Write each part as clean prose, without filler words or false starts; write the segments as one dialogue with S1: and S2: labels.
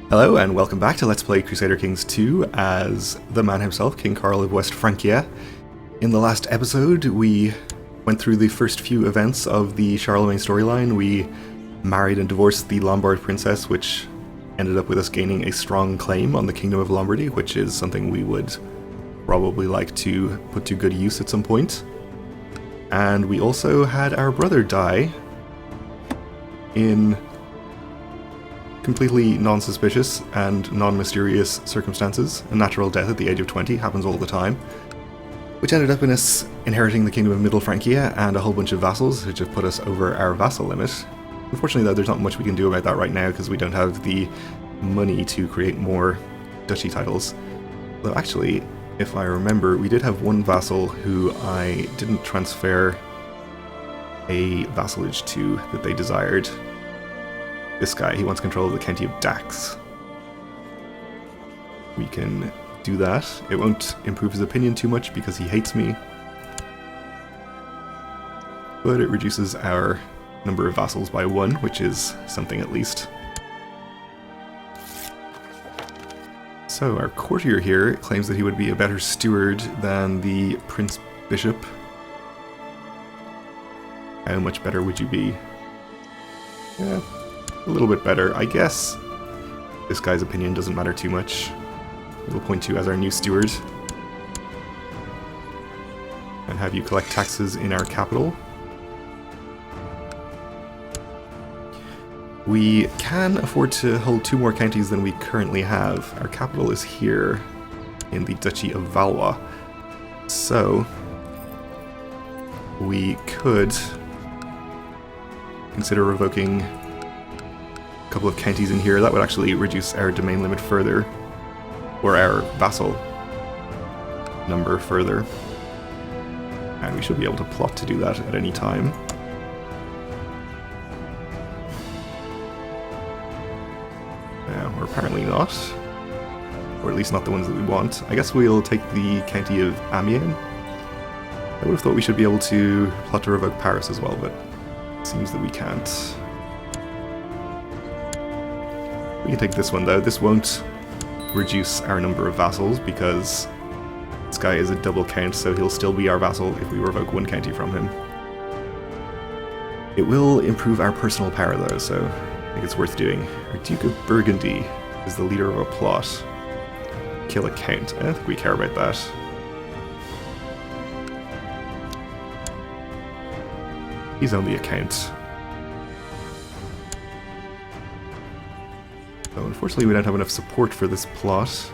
S1: Hello and welcome back to Let's Play Crusader Kings 2 as the man himself, King Karl of West Francia. In the last episode, we went through the first few events of the Charlemagne storyline. We married and divorced the Lombard princess, which ended up with us gaining a strong claim on the Kingdom of Lombardy, which is something we would probably like to put to good use at some point. And we also had our brother die in completely non-suspicious and non-mysterious circumstances. A natural death at the age of 20 happens all the time, which ended up in us inheriting the Kingdom of Middle Francia and a whole bunch of vassals, which have put us over our vassal limit. Unfortunately though, there's not much we can do about that right now because we don't have the money to create more duchy titles. Though actually, if I remember, we did have one vassal who I didn't transfer a vassalage to that they desired. This guy, he wants control of the county of Dax. We can do that. It won't improve his opinion too much because he hates me. But it reduces our number of vassals by 1, which is something at least. So our courtier here claims that he would be a better steward than the Prince Bishop. How much better would you be? Yeah. A little bit better, I guess. This guy's opinion doesn't matter too much. We'll appoint you as our new steward. And have you collect taxes in our capital. We can afford to hold 2 more counties than we currently have. Our capital is here in the Duchy of Valois. So we could consider revoking couple of counties in here. That would actually reduce our domain limit further, or our vassal number further, and we should be able to plot to do that at any time. Or apparently not, or at least not the ones that we want. I guess we'll take the county of Amiens. I would have thought we should be able to plot to revoke Paris as well, but it seems that we can't. We can take this one though. This won't reduce our number of vassals because this guy is a double count, so he'll still be our vassal if we revoke 1 county from him. It will improve our personal power though, so I think it's worth doing. Our Duke of Burgundy is the leader of a plot. Kill a count. I don't think we care about that. He's only a count. So unfortunately we don't have enough support for this plot.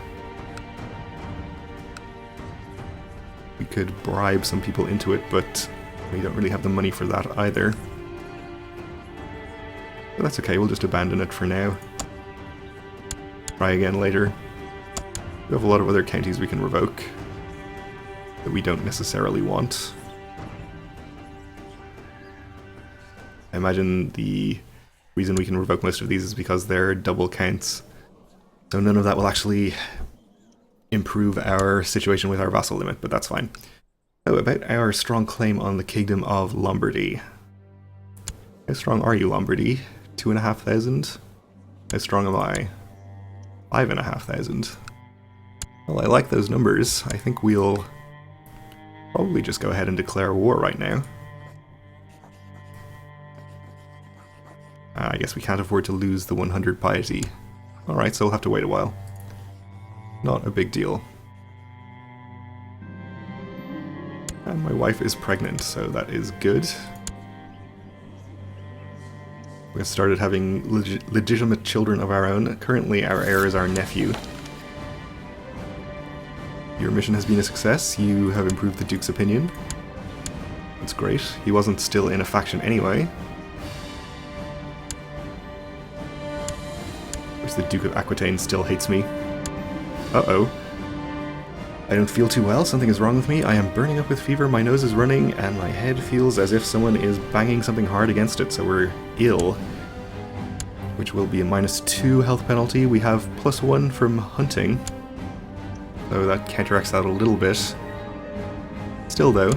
S1: We could bribe some people into it, but we don't really have the money for that either. But that's okay, we'll just abandon it for now. Try again later. We have a lot of other counties we can revoke that we don't necessarily want. I imagine the reason we can revoke most of these is because they're double counts. So none of that will actually improve our situation with our vassal limit, but that's fine. So about our strong claim on the Kingdom of Lombardy. How strong are you, Lombardy? 2,500? How strong am I? 5,500. Well, I like those numbers. I think we'll probably just go ahead and declare war right now. I guess we can't afford to lose the 100 piety. Alright, so we'll have to wait a while. Not a big deal. And my wife is pregnant, so that is good. We started having legitimate children of our own. Currently, our heir is our nephew. Your mission has been a success. You have improved the Duke's opinion. That's great. He wasn't still in a faction anyway. The Duke of Aquitaine still hates me. Uh-oh. I don't feel too well, something is wrong with me. I am burning up with fever, my nose is running, and my head feels as if someone is banging something hard against it, so we're ill. Which will be a -2 health penalty. We have +1 from hunting, so that counteracts that a little bit. Still though,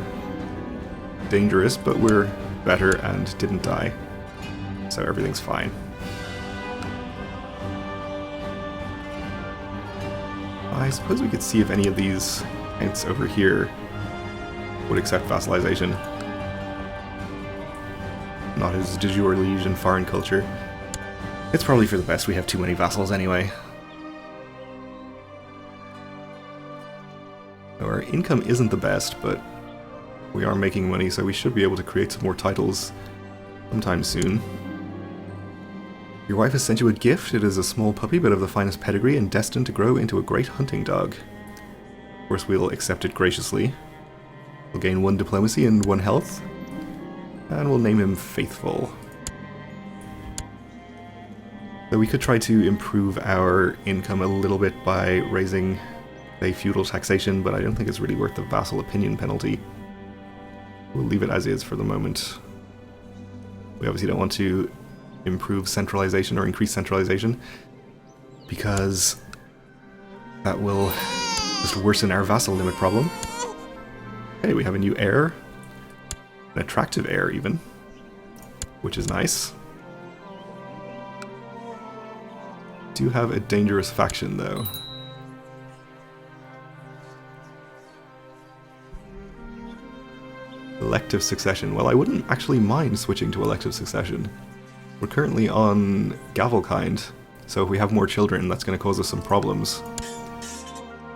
S1: dangerous, but we're better and didn't die, so everything's fine. I suppose we could see if any of these counts over here would accept vassalization. Not his de jure liege in foreign culture. It's probably for the best we have too many vassals anyway. So our income isn't the best, but we are making money, so we should be able to create some more titles sometime soon. Your wife has sent you a gift. It is a small puppy, but of the finest pedigree and destined to grow into a great hunting dog. Of course, we'll accept it graciously. We'll gain 1 diplomacy and 1 health. And we'll name him Faithful. So we could try to improve our income a little bit by raising, say, feudal taxation, but I don't think it's really worth the vassal opinion penalty. We'll leave it as is for the moment. We obviously don't want to improve centralization or increase centralization, because that will just worsen our vassal limit problem. Okay, we have a new heir. An attractive heir, even. Which is nice. Do have a dangerous faction, though. Elective succession. Well, I wouldn't actually mind switching to elective succession. We're currently on Gavelkind, so if we have more children, that's going to cause us some problems.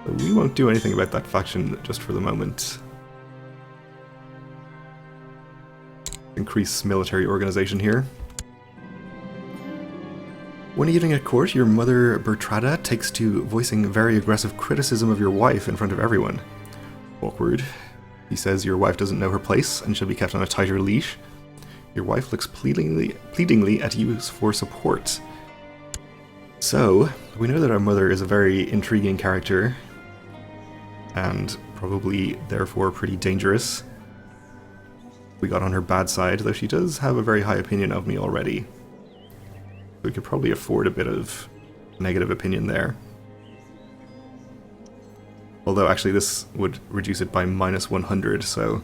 S1: But we won't do anything about that faction just for the moment. Increase military organization here. One evening at court, your mother Bertrada takes to voicing very aggressive criticism of your wife in front of everyone. Awkward. He says your wife doesn't know her place and should be kept on a tighter leash. Your wife looks pleadingly at you for support. So, we know that our mother is a very intriguing character, and probably therefore pretty dangerous. We got on her bad side, though she does have a very high opinion of me already. We could probably afford a bit of negative opinion there. Although actually this would reduce it by minus 100, so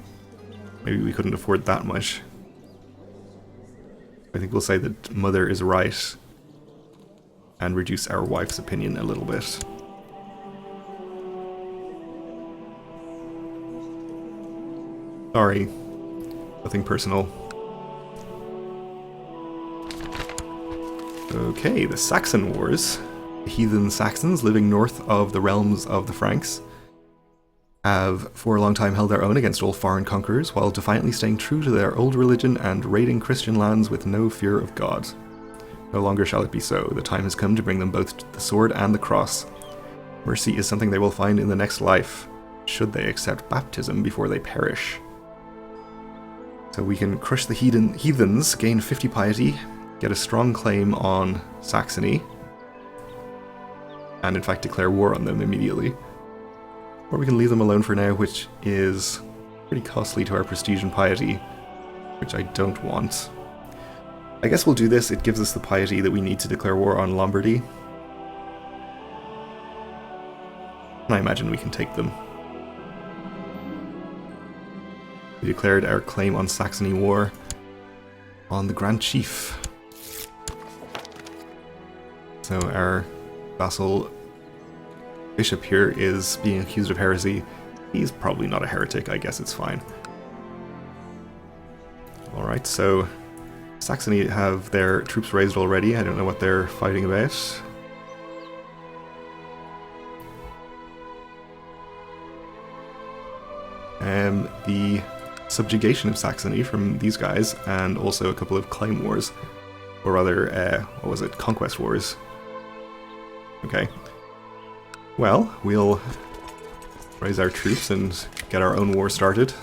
S1: maybe we couldn't afford that much. I think we'll say that mother is right and reduce our wife's opinion a little bit. Sorry, nothing personal. Okay, the Saxon Wars. The heathen Saxons living north of the realms of the Franks have for a long time held their own against all foreign conquerors, while defiantly staying true to their old religion and raiding Christian lands with no fear of God. No longer shall it be so. The time has come to bring them both the sword and the cross. Mercy is something they will find in the next life, should they accept baptism before they perish. So we can crush the heathens, gain 50 piety, get a strong claim on Saxony, and in fact declare war on them immediately. Or we can leave them alone for now, which is pretty costly to our prestige and piety, which I don't want. I guess we'll do this. It gives us the piety that we need to declare war on Lombardy. And I imagine we can take them. We declared our claim on Saxony war on the Grand Chief. So our vassal bishop here is being accused of heresy. He's probably not a heretic, I guess it's fine. Alright, so Saxony have their troops raised already. I don't know what they're fighting about. The subjugation of Saxony from these guys, and also a couple of claim wars. Or rather, what was it? Conquest wars. Okay. Well, we'll raise our troops and get our own war started.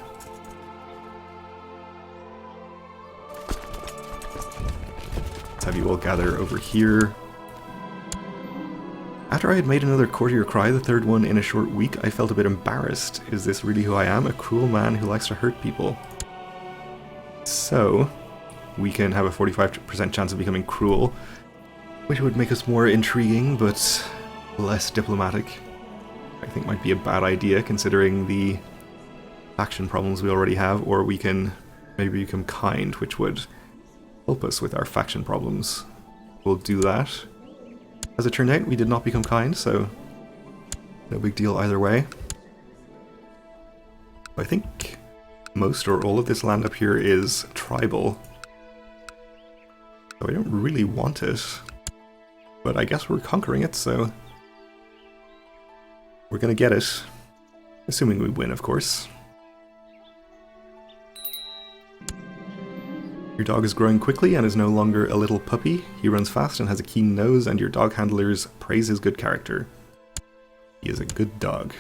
S1: Let's have you all gather over here. After I had made another courtier cry, the third one in a short week, I felt a bit embarrassed. Is this really who I am? A cruel man who likes to hurt people. So, we can have a 45% chance of becoming cruel, which would make us more intriguing, but less diplomatic. I think might be a bad idea considering the faction problems we already have, or we can maybe become kind, which would help us with our faction problems. We'll do that. As it turned out, we did not become kind, so No big deal either way. I think most or all of this land up here is tribal. So I don't really want it. But I guess we're conquering it, so we're gonna get it. Assuming we win, of course. Your dog is growing quickly and is no longer a little puppy. He runs fast and has a keen nose, and your dog handlers praise his good character. He is a good dog.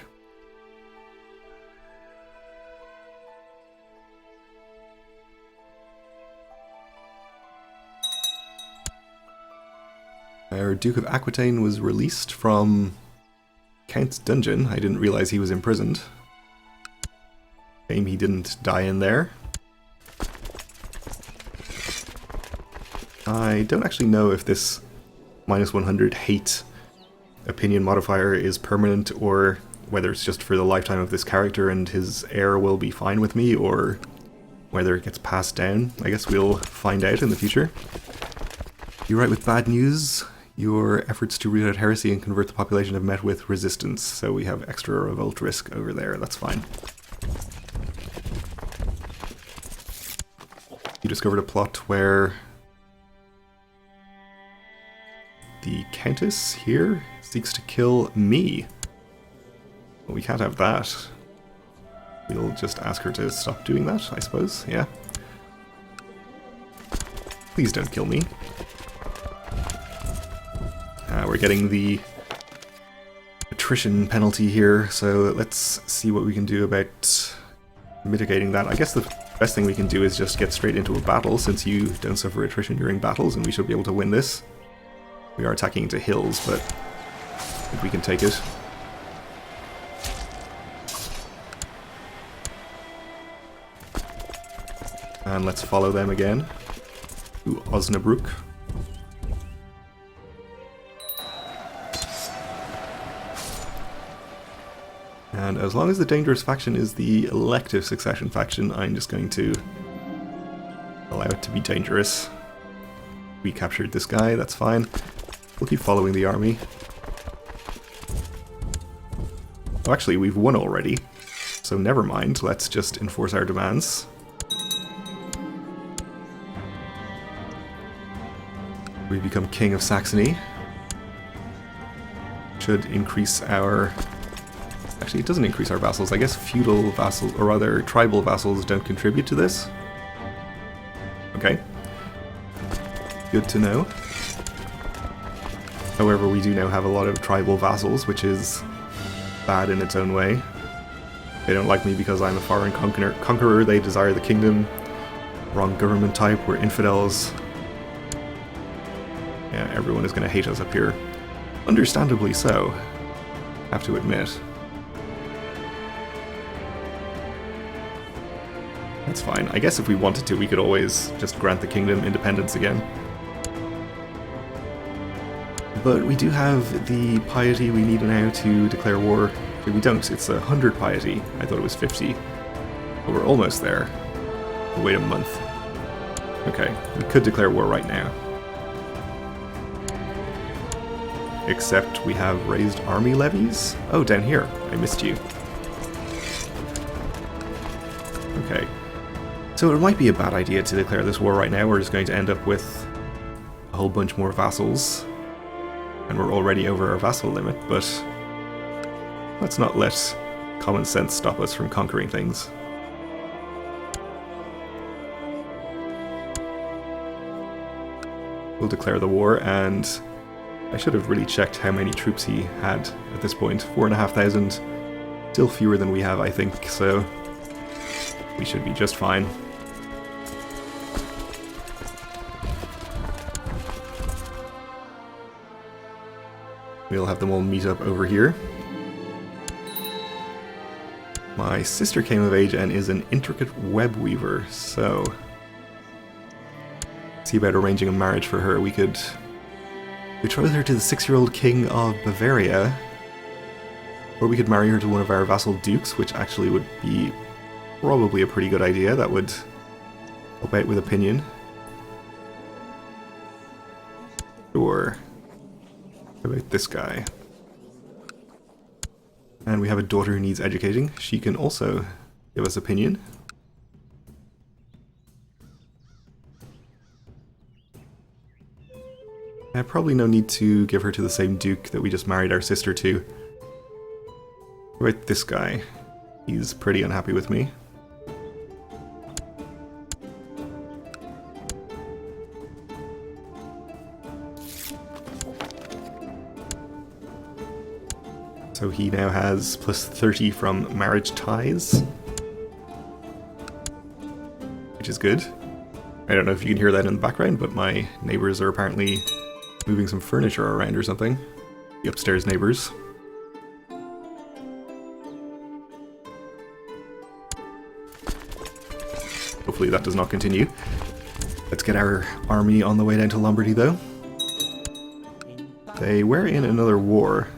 S1: Our Duke of Aquitaine was released from Count's dungeon. I didn't realize he was imprisoned. Shame he didn't die in there. I don't actually know if this -100 hate opinion modifier is permanent, or whether it's just for the lifetime of this character and his heir will be fine with me, or whether it gets passed down. I guess we'll find out in the future. You write with bad news. Your efforts to root out heresy and convert the population have met with resistance, so we have extra revolt risk over there. That's fine. You discovered a plot where the Countess here seeks to kill me. Well, we can't have that. We'll just ask her to stop doing that, I suppose. Yeah. Please don't kill me. We're getting the attrition penalty here, so let's see what we can do about mitigating that. I guess the best thing we can do is just get straight into a battle, since you don't suffer attrition during battles, and we should be able to win this. We are attacking into hills, but I think we can take it. And let's follow them again to Osnabrück. And as long as the dangerous faction is the elective succession faction, I'm just going to allow it to be dangerous. We captured this guy, that's fine. We'll keep following the army. Oh, actually, we've won already, so never mind. Let's just enforce our demands. We become King of Saxony. Should increase our... Actually, it doesn't increase our vassals. I guess feudal vassals, or rather tribal vassals, don't contribute to this. Okay. Good to know. However, we do now have a lot of tribal vassals, which is bad in its own way. They don't like me because I'm a foreign conqueror. They desire the kingdom. Wrong government type. We're infidels. Yeah, everyone is going to hate us up here. Understandably so, have to admit. That's fine. I guess if we wanted to, we could always just grant the kingdom independence again. But we do have the piety we need now to declare war. We don't. It's 100 piety. I thought it was 50. But we're almost there. We'll wait a month. Okay, we could declare war right now. Except we have raised army levies? Oh, down here. I missed you. Okay. So it might be a bad idea to declare this war right now. We're just going to end up with a whole bunch more vassals. And we're already over our vassal limit, but let's not let common sense stop us from conquering things. We'll declare the war, and I should have really checked how many troops he had at this point. 4,500. Still fewer than we have, I think, so we should be just fine. We'll have them all meet up over here. My sister came of age and is an intricate web weaver, so see about arranging a marriage for her. We could betroth her to the 6-year-old king of Bavaria, or we could marry her to one of our vassal dukes, which actually would be probably a pretty good idea. That would help out with opinion. Sure. How about this guy? And we have a daughter who needs educating. She can also give us opinion. Probably no need to give her to the same duke that we just married our sister to. What about this guy? He's pretty unhappy with me. So he now has plus 30 from marriage ties, which is good. I don't know if you can hear that in the background, but my neighbors are apparently moving some furniture around or something. The upstairs neighbors. Hopefully that does not continue. Let's get our army on the way down to Lombardy though. They were in another war,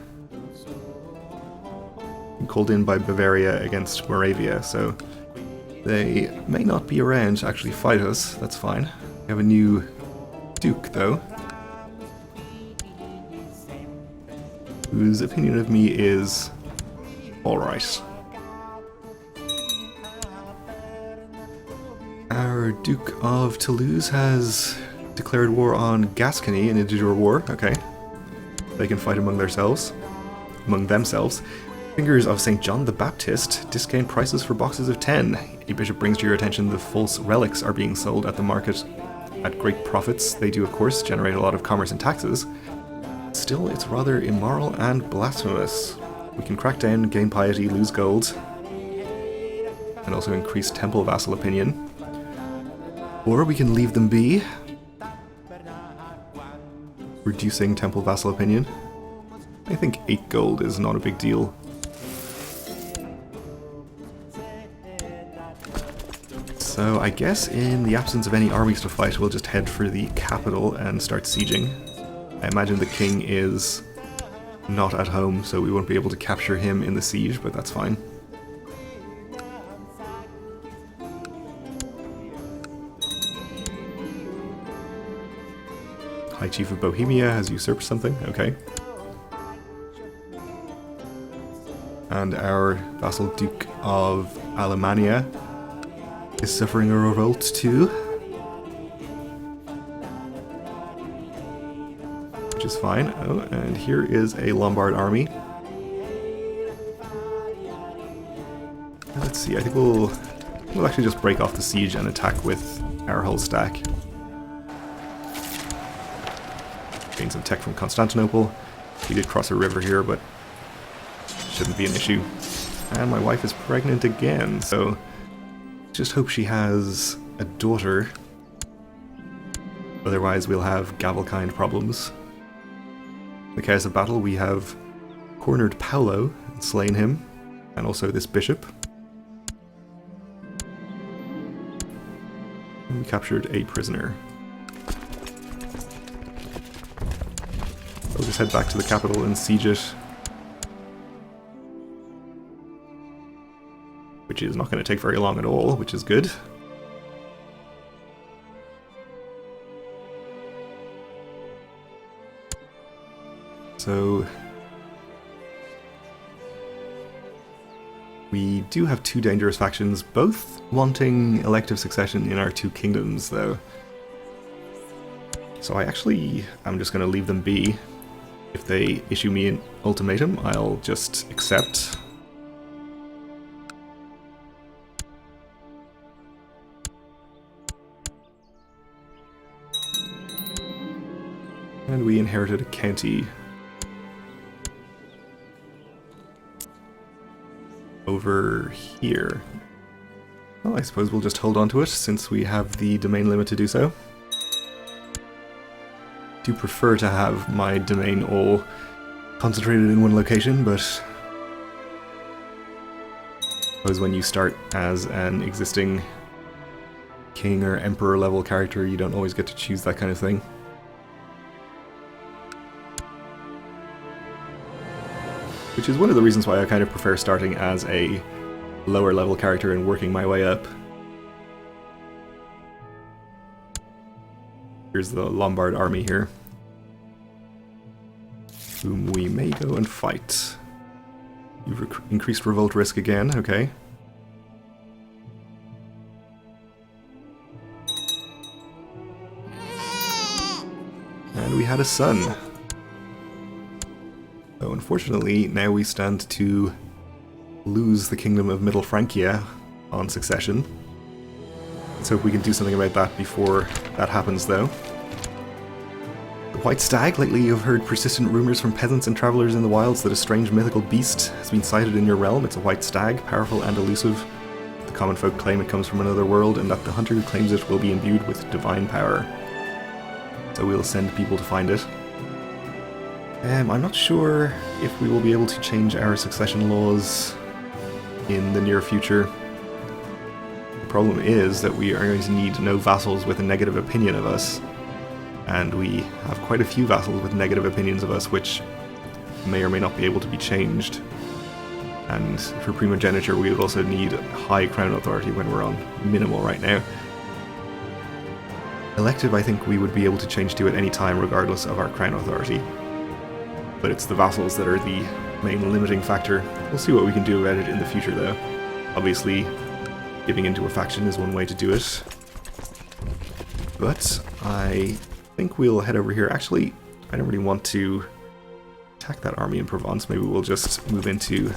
S1: called in by Bavaria against Moravia, so they may not be around to actually fight us. That's fine. We have a new duke though, whose opinion of me is alright. Our Duke of Toulouse has declared war on Gascony in a de jure war. Okay. They can fight among themselves. Fingers of St. John the Baptist discount prices for boxes of 10. A bishop brings to your attention the false relics are being sold at the market at great profits. They do, of course, generate a lot of commerce and taxes. Still, it's rather immoral and blasphemous. We can crack down, gain piety, lose gold, and also increase temple vassal opinion. Or we can leave them be, reducing temple vassal opinion. I think 8 gold is not a big deal. So I guess in the absence of any armies to fight, we'll just head for the capital and start sieging. I imagine the king is not at home, so we won't be able to capture him in the siege, but that's fine. High Chief of Bohemia has usurped something, okay. And our vassal Duke of Alemannia is suffering a revolt too. Which is fine. Oh, and here is a Lombard army. Let's see, I think we'll actually just break off the siege and attack with our whole stack. Gain some tech from Constantinople. We did cross a river here, but shouldn't be an issue. And my wife is pregnant again, so just hope she has a daughter. Otherwise we'll have Gavelkind problems. In the chaos of battle we have cornered Paolo and slain him, and also this bishop. And we captured a prisoner. I'll just head back to the capital and siege it. Which is not going to take very long at all, which is good. So we do have 2 dangerous factions, both wanting elective succession in our 2 kingdoms, though. So I'm just going to leave them be. If they issue me an ultimatum, I'll just accept. And we inherited a county over here. Well, I suppose we'll just hold on to it since we have the domain limit to do so. Do prefer to have my domain all concentrated in one location, but I suppose when you start as an existing king or emperor level character, you don't always get to choose that kind of thing. Which is one of the reasons why I kind of prefer starting as a lower level character and working my way up. Here's the Lombard army here, whom we may go and fight. You've increased revolt risk again, okay. And we had a son. So unfortunately, now we stand to lose the kingdom of Middle Francia on succession. Let's hope we can do something about that before that happens, though. The White Stag. Lately you've heard persistent rumours from peasants and travellers in the wilds that a strange mythical beast has been sighted in your realm. It's a white stag, powerful and elusive. The common folk claim it comes from another world, and that the hunter who claims it will be imbued with divine power. So we'll send people to find it. I'm not sure if we will be able to change our succession laws in the near future. The problem is that we are going to need no vassals with a negative opinion of us. And we have quite a few vassals with negative opinions of us, which may or may not be able to be changed. And for primogeniture, we would also need high crown authority when we're on minimal right now. Elective, I think we would be able to change to at any time, regardless of our crown authority. But it's the vassals that are the main limiting factor. We'll see what we can do about it in the future, though. Obviously, giving into a faction is one way to do it. But I think we'll head over here. Actually, I don't really want to attack that army in Provence. Maybe we'll just move into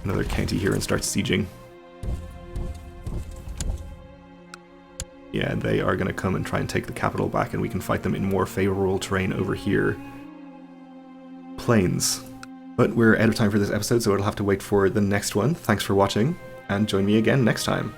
S1: another county here and start sieging. Yeah, they are going to come and try and take the capital back, and we can fight them in more favourable terrain over here. Plains. But we're out of time for this episode, so it'll have to wait for the next one. Thanks for watching, and join me again next time.